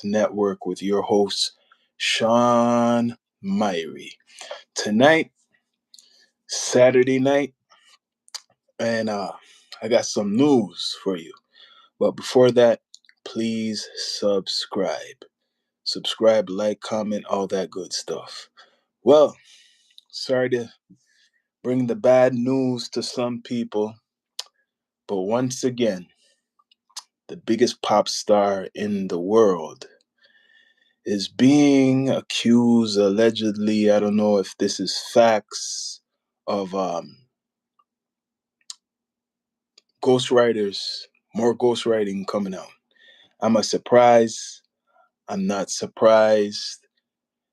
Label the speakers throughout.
Speaker 1: Network with your host, Sean Myrie. Tonight, Saturday night, and I got some news for you. But before that, please subscribe. Subscribe, like, comment, all that good stuff. Well, sorry to bring the bad news to some people, but once again, the biggest pop star in the world is being accused allegedly. I don't know if this is facts of ghostwriters, more ghostwriting coming out. Am I surprised? I'm not surprised.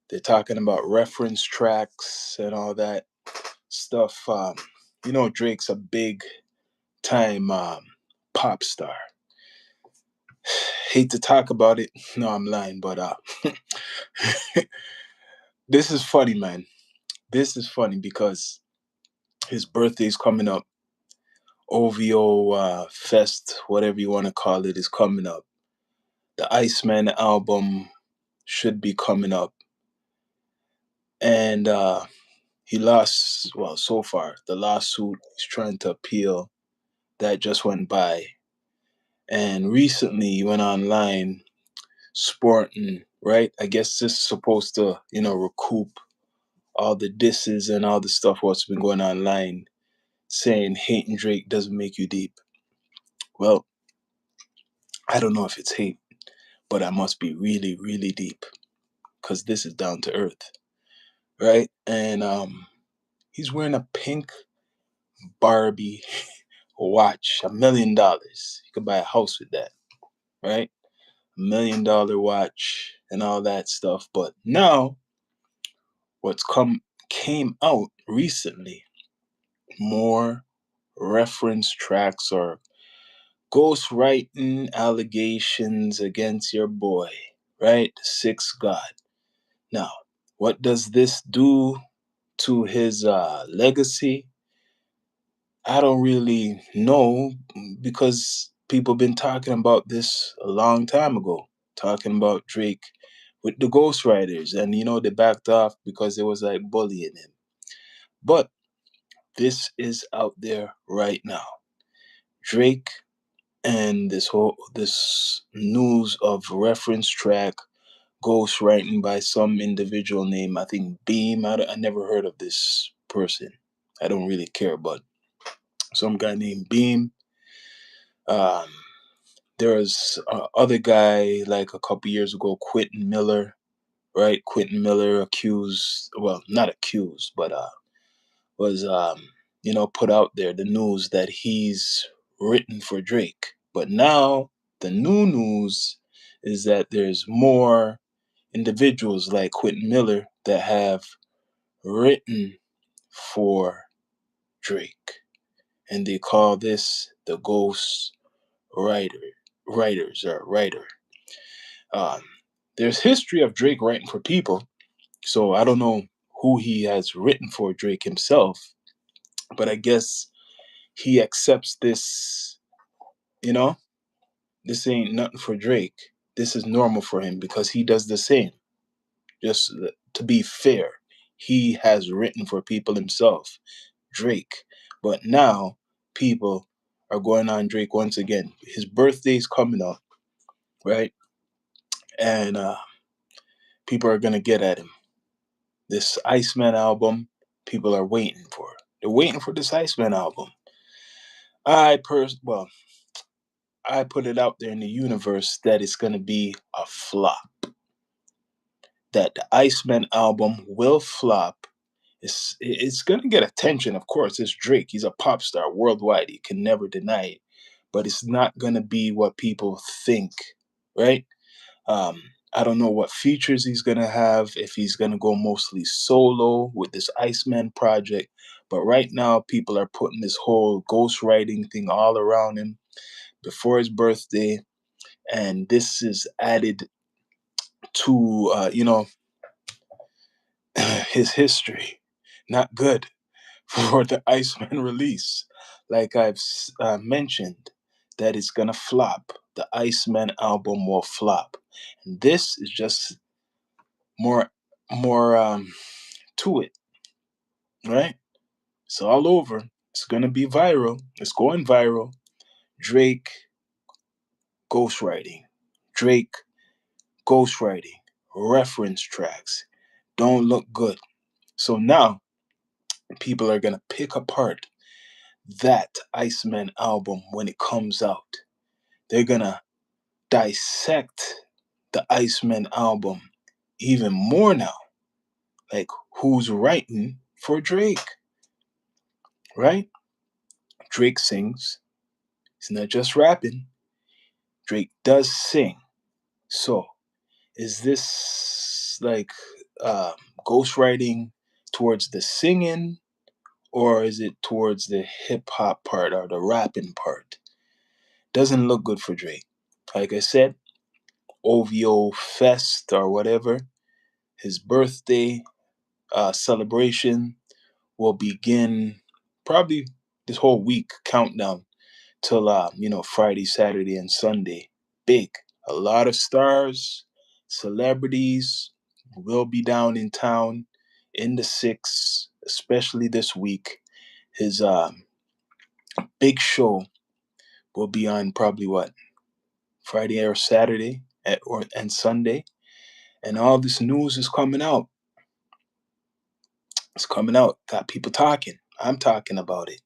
Speaker 1: They're talking about reference tracks and all that stuff. Drake's a big time pop star. Hate to talk about it. No, I'm lying, but this is funny, man. This is funny because his birthday is coming up. OVO Fest, whatever you want to call it, is coming up. The Iceman album should be coming up. And he lost, well, so far, the lawsuit he's trying to appeal that just went by. And recently he went online sporting, right? I guess this is supposed to, recoup all the disses and all the stuff what's been going online, saying hating Drake doesn't make you deep. Well, I don't know if it's hate, but I must be really, really deep because this is down to earth, right? And he's wearing a pink Barbie watch, $1 million. You could buy a house with that, right? $1 million watch and all that stuff. But now, what's came out recently, more reference tracks or ghostwriting allegations against your boy, right? The Sixth God. Now, what does this do to his legacy? I don't really know because people been talking about this a long time ago, talking about Drake with the ghostwriters, and they backed off because it was like bullying him. But this is out there right now. Drake and this news of reference track ghostwriting by some individual named, I think, Beam. I never heard of this person. I don't really care, but some guy named Beam. Um, there was other guy like a couple years ago, Quentin Miller, right? Quentin Miller accused, well, not accused, but was put out there the news that he's written for Drake. But now the new news is that there's more individuals like Quentin Miller that have written for Drake, and they call this the Ghost Writer. Um, there's history of Drake writing for people, so I don't know who he has written for Drake himself, but I guess he accepts this. You know, this ain't nothing for Drake. This is normal for him because he does the same. Just to be fair, he has written for people himself, Drake. But now people are going on Drake once again. His birthday's coming up, right? And people are gonna get at him. This Iceman album, people are waiting for. They're waiting for this Iceman album. Well, I put it out there in the universe that it's gonna be a flop. That the Iceman album will flop. It's gonna get attention, of course. It's Drake. He's a pop star worldwide. You can never deny it. But it's not gonna be what people think, right? Um, I don't know what features he's gonna have. If he's gonna go mostly solo with this Iceman project. But right now, people are putting this whole ghostwriting thing all around him before his birthday, and this is added to his history. Not good for the Iceman release. Like I've mentioned, that it's gonna flop. the Iceman album will flop. And this is just more more to it, right? It's all over. It's gonna be viral. It's going viral. Drake ghostwriting. Drake ghostwriting. Reference tracks. Don't look good. So now people are gonna pick apart that Iceman album when it comes out. They're gonna dissect the Iceman album even more now. Like, who's writing for Drake, right? Drake sings. He's not just rapping. Drake does sing. So, is this like uh, ghostwriting towards the singing, or is it towards the hip hop part or the rapping part? Doesn't look good for Drake. Like I said, OVO Fest or whatever, his birthday celebration will begin probably this whole week countdown till Friday, Saturday, and Sunday. Big. A lot of stars, celebrities will be down in town in the six, especially this week. His big show will be on probably what, Friday or Saturday and Sunday, and all this news is coming out. It's coming out. Got people talking. I'm talking about it.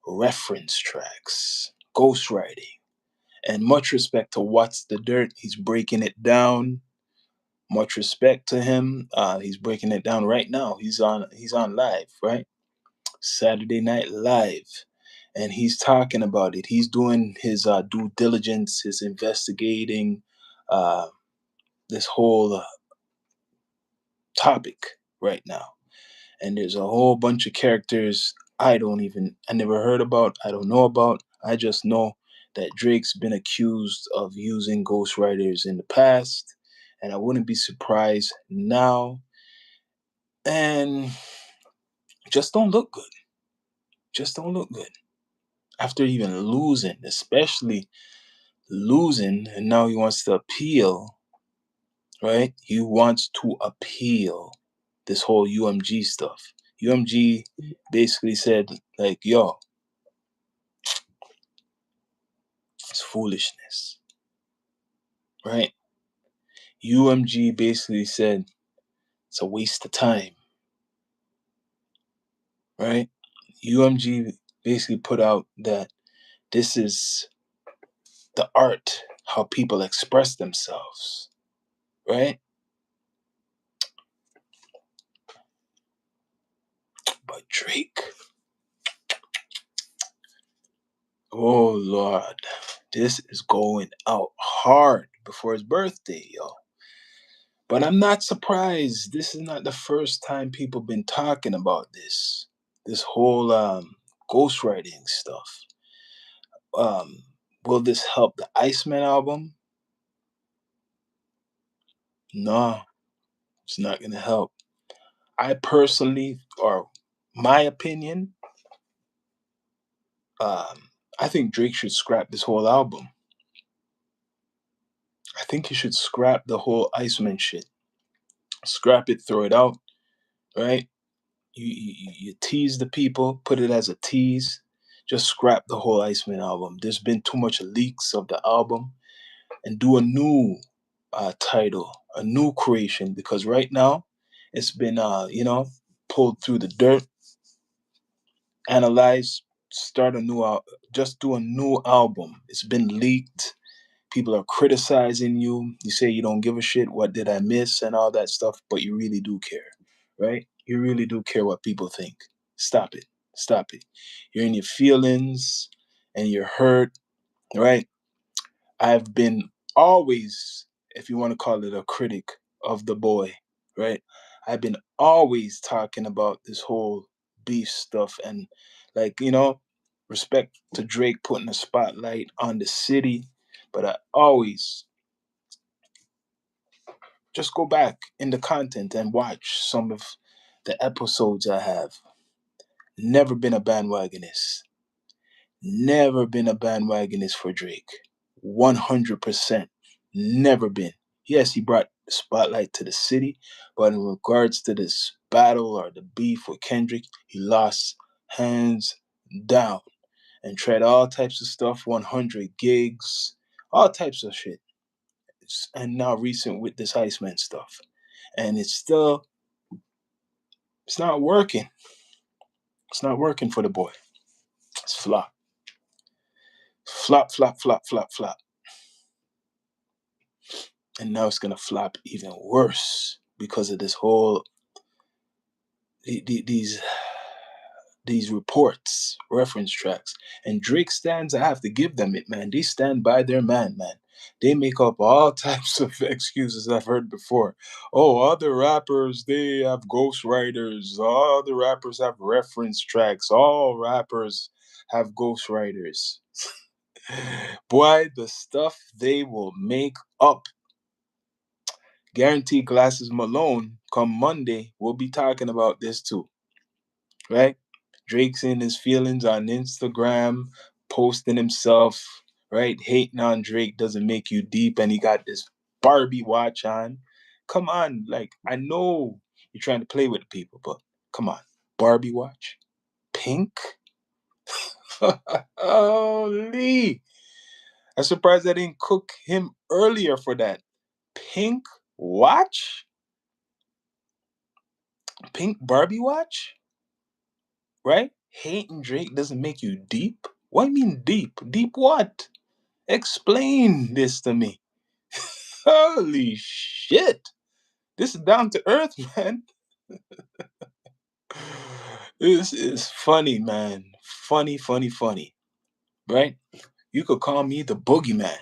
Speaker 1: Reference tracks, ghostwriting, and much respect to What's the Dirt. He's breaking it down. Much respect to him. He's breaking it down right now. He's on live, right? Saturday Night Live, and he's talking about it. He's doing his due diligence, his investigating uh, this whole topic right now. And there's a whole bunch of characters I never heard about, I don't know about. I just know that Drake's been accused of using ghostwriters in the past, and I wouldn't be surprised now. And just don't look good. Just don't look good. After even losing, especially losing, and now he wants to appeal, right? He wants to appeal this whole UMG stuff. UMG basically said, like, yo, it's foolishness, right? UMG basically said it's a waste of time, right? UMG basically put out that this is the art, how people express themselves, right? But Drake, oh Lord, this is going out hard before his birthday, yo. But I'm not surprised. This is not the first time people been talking about this. This whole ghostwriting stuff. Um, will this help the Iceman album? No, it's not gonna help. I personally, or my opinion, I think Drake should scrap this whole album. I think he should scrap the whole Iceman shit. Scrap it, throw it out, right? You tease the people, put it as a tease. Just scrap the whole Iceman album. There's been too much leaks of the album, and do a new title, a new creation, because right now it's been pulled through the dirt, analyzed, start a new just do a new album. It's been leaked. People are criticizing you. You say you don't give a shit. What did I miss and all that stuff? But you really do care, right? You really do care what people think. Stop it. Stop it. You're in your feelings and you're hurt, right? I've been always, if you want to call it, a critic of the boy, right? I've been always talking about this whole beef stuff, and, like, respect to Drake putting a spotlight on the city, but I always just go back in the content and watch some of the episodes I have. Never been a bandwagonist. Never been a bandwagonist for Drake. 100%. Never been. Yes, he brought the spotlight to the city, but in regards to this battle or the beef with Kendrick, he lost hands down and tried all types of stuff, 100 gigs, all types of shit. And now recent with this Iceman stuff. And it's not working. It's not working for the boy. It's flop. Flop, flop, flop, flop, flop. And now it's gonna flop even worse because of this whole these reports, reference tracks. And Drake stands, I have to give them it, man. They stand by their man. They make up all types of excuses I've heard before. Oh, other rappers, they have ghostwriters. All the rappers have reference tracks. All rappers have ghostwriters. Boy, the stuff they will make up. Guaranteed Glasses Malone, come Monday, we'll be talking about this too, right? Drake's in his feelings on Instagram, posting himself, right? Hating on Drake doesn't make you deep, and he got this Barbie watch on. Come on, like, I know you're trying to play with the people, but come on. Barbie watch? Pink? Holy. I'm surprised I didn't cook him earlier for that. Pink watch? Pink Barbie watch? Right? Hating Drake doesn't make you deep? What do you mean deep? Deep what? Explain this to me. Holy shit. This is down to earth, man. This is funny, man. Funny, funny, funny. Right? You could call me the boogeyman.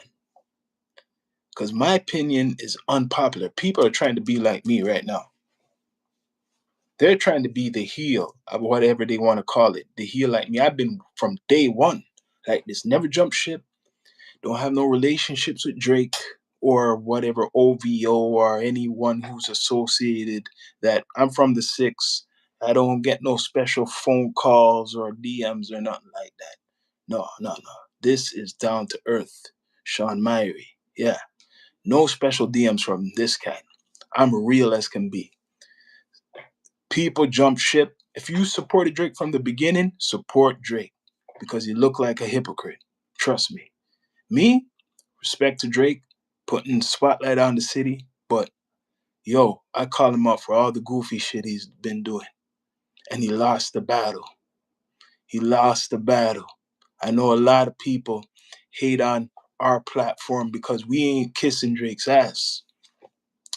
Speaker 1: Because my opinion is unpopular. People are trying to be like me right now. They're trying to be the heel of whatever they want to call it. The heel like me. I've been from day one like this. Never jump ship. Don't have no relationships with Drake or whatever OVO or anyone who's associated. That I'm from the six. I don't get no special phone calls or DMs or nothing like that. No, no, no. This is down to earth. Sean Myrie. Yeah. No special DMs from this kind. I'm real as can be. People jump ship. If you supported Drake from the beginning, support Drake because he looked like a hypocrite. Trust me. Me, respect to Drake, putting the spotlight on the city, but yo, I call him up for all the goofy shit he's been doing. And he lost the battle. He lost the battle. I know a lot of people hate on our platform because we ain't kissing Drake's ass.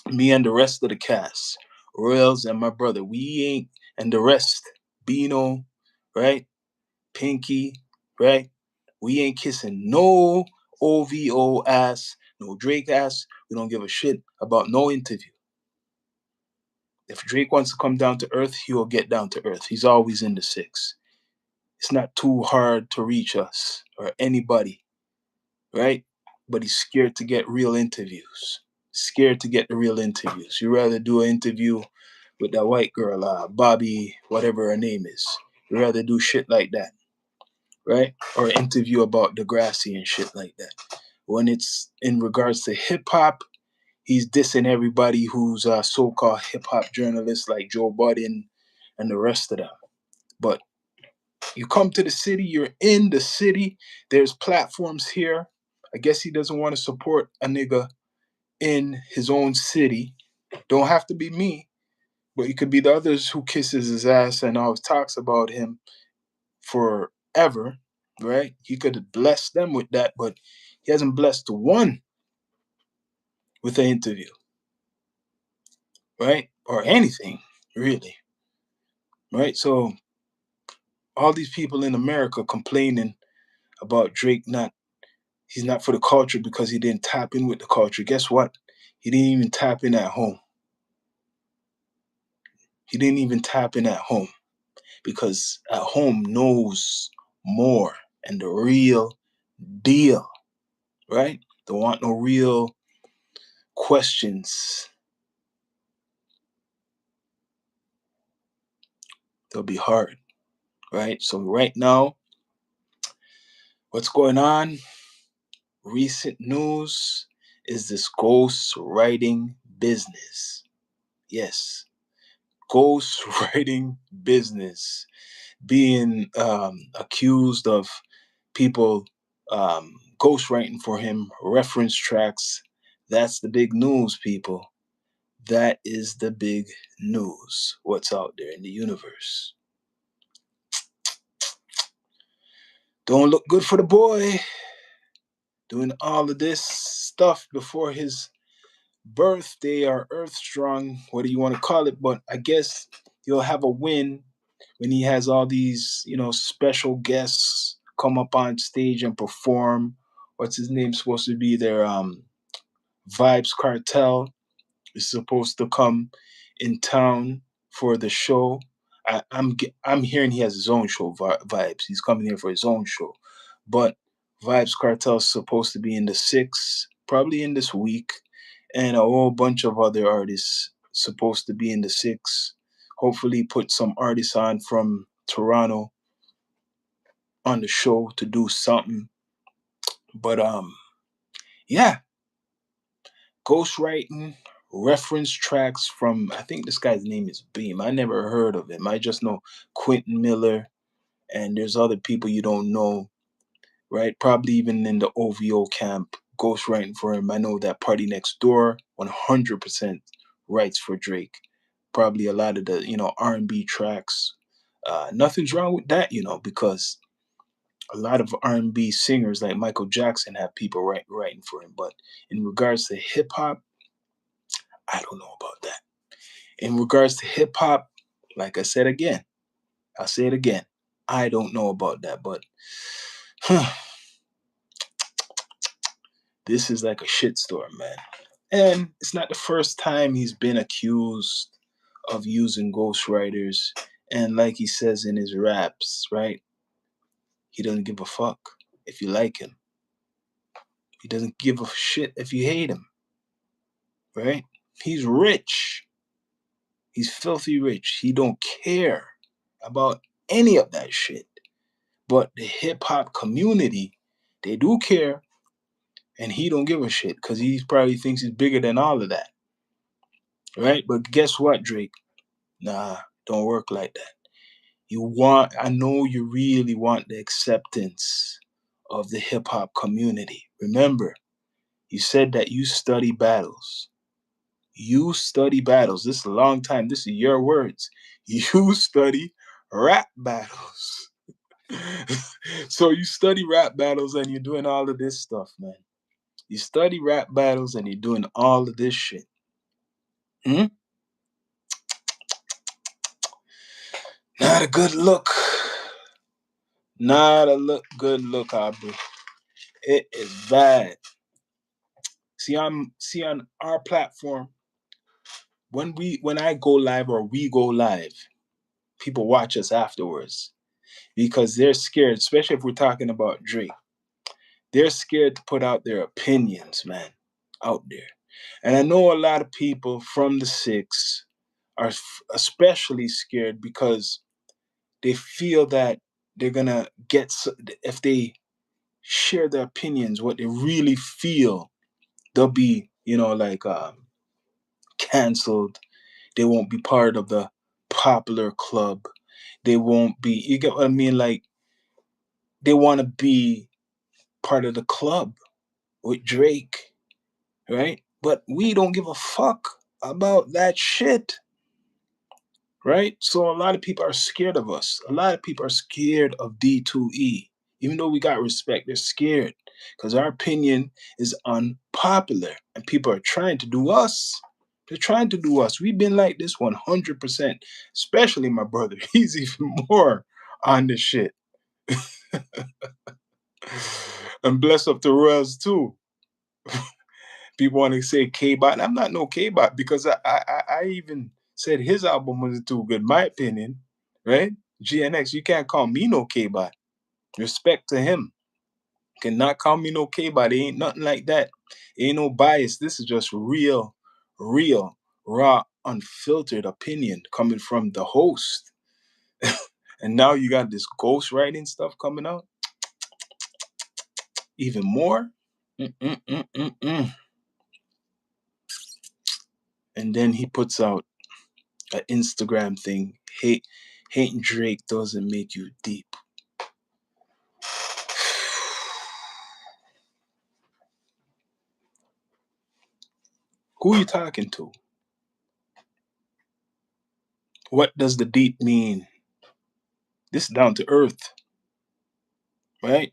Speaker 1: Me and the rest of the cast, Royals and my brother, we ain't, and the rest, Bino, right? Pinky, right? We ain't kissing no OVO ass, no Drake ass. We don't give a shit about no interview. If Drake wants to come down to earth, he will get down to earth. He's always in the six. It's not too hard to reach us or anybody, right? But he's scared to get real interviews. Scared to get the real interviews. You rather do an interview with that white girl, Bobby, whatever her name is. You rather do shit like that, right? Or interview about Degrassi and shit like that. When it's in regards to hip hop, he's dissing everybody who's a so-called hip hop journalists like Joe Budden and the rest of them. But you come to the city, you're in the city. There's platforms here. I guess he doesn't want to support a nigga in his own city. Don't have to be me, but it could be the others who kisses his ass and always talks about him forever, right? He could have blessed them with that, but he hasn't blessed one with an interview, right? Or anything, really, right? So all these people in America complaining about Drake not, he's not for the culture because he didn't tap in with the culture. Guess what? He didn't even tap in at home. He didn't even tap in at home because at home knows more and the real deal, right? Don't want no real questions. They'll be hard, right? So right now, what's going on? recent news is this ghost writing business. Yes, ghost writing business being accused of people ghostwriting for him reference tracks. That's the big news, people. That is the big news. What's out there in the universe? Don't look good for the boy. Doing all of this stuff before his birthday or Earth Strong, whatever you want to call it. But I guess he'll have a win when he has all these, special guests come up on stage and perform. What's his name supposed to be there? Vibes Cartel is supposed to come in town for the show. I'm hearing he has his own show, Vibes. He's coming here for his own show, but Vibes Cartel is supposed to be in the six, probably in this week, and a whole bunch of other artists supposed to be in the six. Hopefully, put some artists on from Toronto on the show to do something. But yeah, ghostwriting reference tracks from, I think this guy's name is Beam. I never heard of him. I just know Quentin Miller, and there's other people you don't know, right? Probably even in the OVO camp, ghostwriting for him. I know that Party Next Door 100% writes for Drake. Probably a lot of the R&B tracks. Nothing's wrong with that, because a lot of R&B singers like Michael Jackson have people writing for him. But in regards to hip hop, I don't know about that. In regards to hip hop, like I said again, I'll say it again. I don't know about that, but this is like a shitstorm, man. And it's not the first time he's been accused of using ghostwriters. And like he says in his raps, right? He doesn't give a fuck if you like him. He doesn't give a shit if you hate him, right? He's rich. He's filthy rich. He don't care about any of that shit. But the hip hop community, they do care, and he don't give a shit because he probably thinks he's bigger than all of that, right? But guess what, Drake? Nah, don't work like that. I know you really want the acceptance of the hip hop community. Remember, you said that you study battles. You study battles. This is a long time. This is your words. You study rap battles. So you study rap battles and you're doing all of this stuff, man. You study rap battles and you're doing all of this shit. Hmm? Not a good look. Not a good look, Aubrey. It is bad. See on our platform, when I go live or we go live, people watch us afterwards because they're scared, especially if we're talking about Drake. They're scared to put out their opinions, man, out there. And I know a lot of people from the six are especially scared because they feel that they're gonna if they share their opinions, what they really feel, they'll be, like canceled. They won't be part of the popular club. They won't be. You get what I mean? Like they want to be part of the club with Drake, right? But we don't give a fuck about that shit, right? So a lot of people are scared of us. A lot of people are scared of D2E. Even though we got respect, they're scared because our opinion is unpopular and people are trying to do us. They're trying to do us. We've been like this 100%, especially my brother. He's even more on the shit. And bless up to Russ too. People want to say K-Bot. I'm not no K-Bot because I even said his album wasn't too good, my opinion, right? GNX, you can't call me no K-Bot. Respect to him. Cannot call me no K-Bot. It ain't nothing like that. Ain't no bias. This is just real, raw, unfiltered opinion coming from the host. And now you got this ghostwriting stuff coming out. Even more. Mm-mm-mm-mm-mm. And then he puts out an Instagram thing. Hating Drake doesn't make you deep. Who are you talking to? What does the deep mean? This is down to earth, right?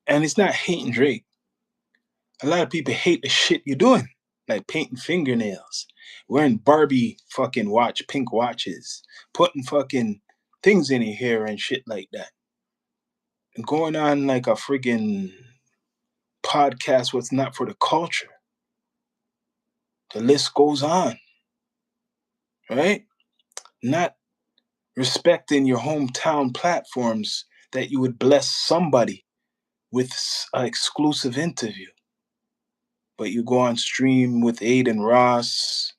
Speaker 1: And it's not hating Drake. A lot of people hate the shit you're doing, like painting fingernails, wearing Barbie fucking pink watches, putting fucking things in your hair and shit like that, and going on like a friggin' podcast. What's not for the culture? The list goes on, right? Not respecting your hometown platforms that you would bless somebody with an exclusive interview, but you go on stream with Aiden Ross,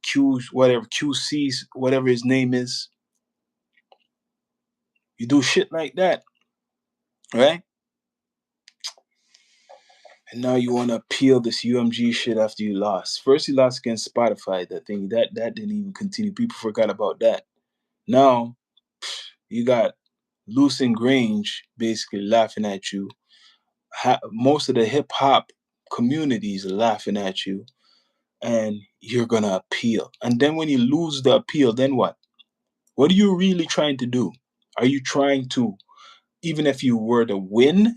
Speaker 1: QC, whatever his name is. You do shit like that, right? And now you want to appeal this UMG shit after you lost. First, you lost against Spotify. That thing that didn't even continue. People forgot about that. Now you got Lucen Grange basically laughing at you. Most of the hip hop communities are laughing at you, and you're gonna appeal. And then when you lose the appeal, then what? What are you really trying to do? Are you trying to, even if you were to win,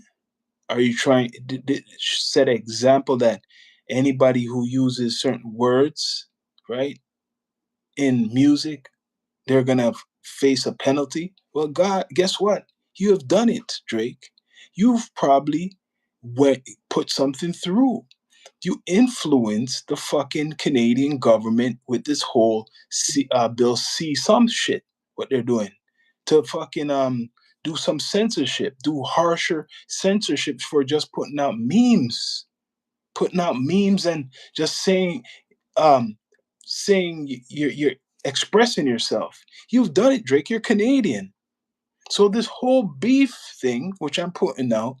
Speaker 1: are you trying to set an example that anybody who uses certain words, right, in music, they're gonna face a penalty? Well, God, guess what? You have done it, Drake. You've probably put something through. You influence the fucking Canadian government with this whole Bill C some shit. What they're doing to fucking do some censorship, do harsher censorship for just putting out memes and just um saying you're expressing yourself. You've done it, Drake. You're Canadian. So this whole beef thing, which I'm putting out,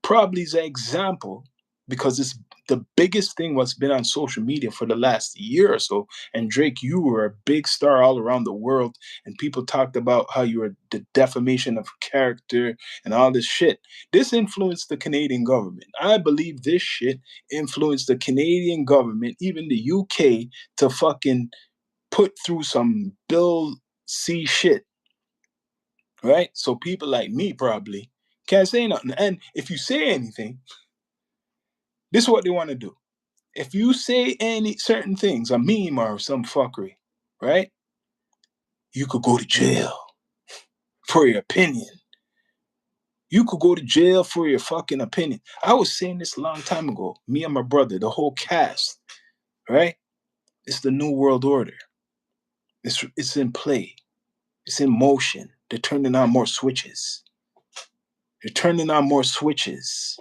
Speaker 1: probably is an example because it's the biggest thing what's been on social media for the last year or so. And Drake, you were a big star all around the world, and people talked about how you were the defamation of character and all this shit. This influenced the Canadian government. I believe this shit influenced the Canadian government, even the UK, to fucking put through some Bill C shit, right? So people like me probably can't say nothing. And if you say anything, this is what they want to do. If you say any certain things, a meme or some fuckery, right? You could go to jail for your opinion. You could go to jail for your fucking opinion. I was saying this a long time ago. Me and my brother, the whole cast, right? It's the new world order. It's in play. It's in motion. They're turning on more switches. They're turning on more switches,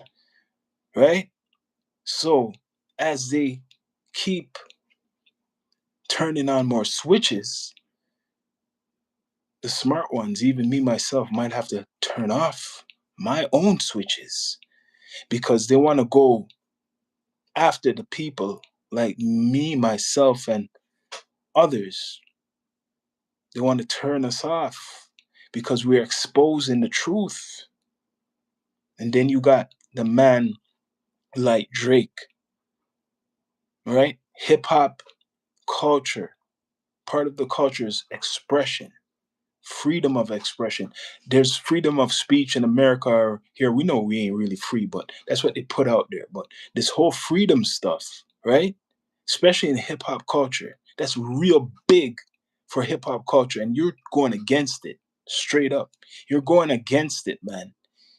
Speaker 1: right? So as they keep turning on more switches, the smart ones, even me myself, might have to turn off my own switches because they want to go after the people like me, myself, and others. They want to turn us off because we're exposing the truth. And then you got the man like Drake, right? Hip hop culture, part of the culture is expression, freedom of expression. There's freedom of speech in America. Or here, we know we ain't really free, but that's what they put out there. But this whole freedom stuff, right? Especially in hip hop culture, that's real big for hip hop culture. And you're going against it straight up. You're going against it, man.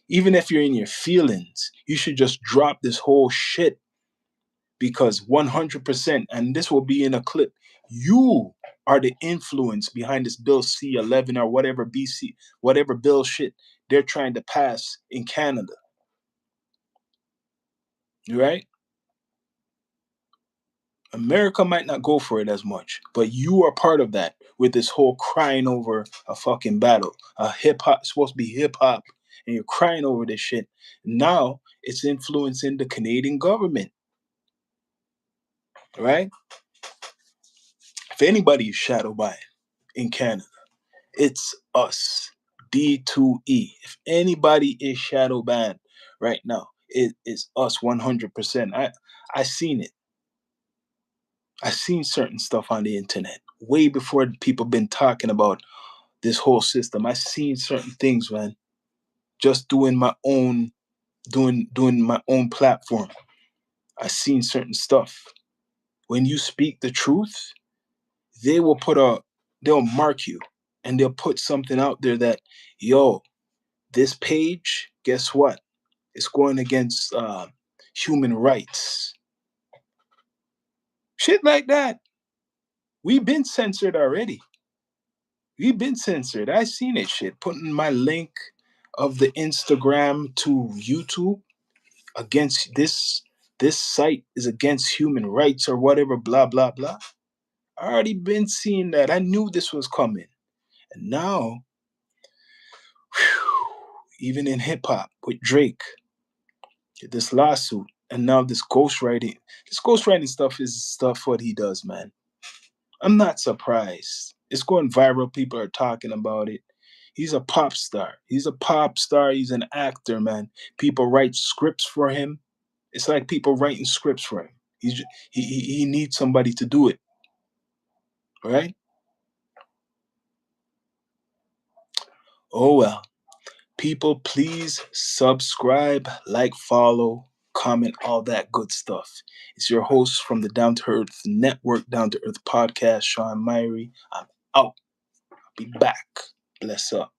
Speaker 1: Even if you're in your feelings, you should just drop this whole shit because 100%, and this will be in a clip, you are the influence behind this Bill C-11 or whatever BC, whatever bill shit they're trying to pass in Canada, right? America might not go for it as much, but you are part of that with this whole crying over a fucking battle. A hip hop supposed to be hip hop and you're crying over this shit. Now it's influencing the Canadian government, right? If anybody is shadow banned in Canada, it's us, D2E. If anybody is shadow banned right now, it is us 100%. I seen it. I seen certain stuff on the internet way before people been talking about this whole system. I seen certain things, man. Just doing my own platform. I seen certain stuff. When you speak the truth, they will they'll mark you, and they'll put something out there that, yo, this page, guess what? It's going against human rights. Shit like that. We've been censored already. We've been censored. I seen it shit. Putting my link of the Instagram to YouTube against this site is against human rights or whatever, blah blah blah. I already been seeing that. I knew this was coming. And now, whew, even in hip hop with Drake, this lawsuit, and now this ghostwriting. This ghostwriting stuff is stuff what he does, man. I'm not surprised. It's going viral. People are talking about it. He's a pop star. He's a pop star. He's an actor, man. People write scripts for him. It's like people writing scripts for him. He needs somebody to do it, right? Oh well. People, please subscribe, like, follow, comment, all that good stuff. It's your host from the Down to Earth Network, Down to Earth Podcast, Sean Myrie. I'm out. I'll be back. Bless up.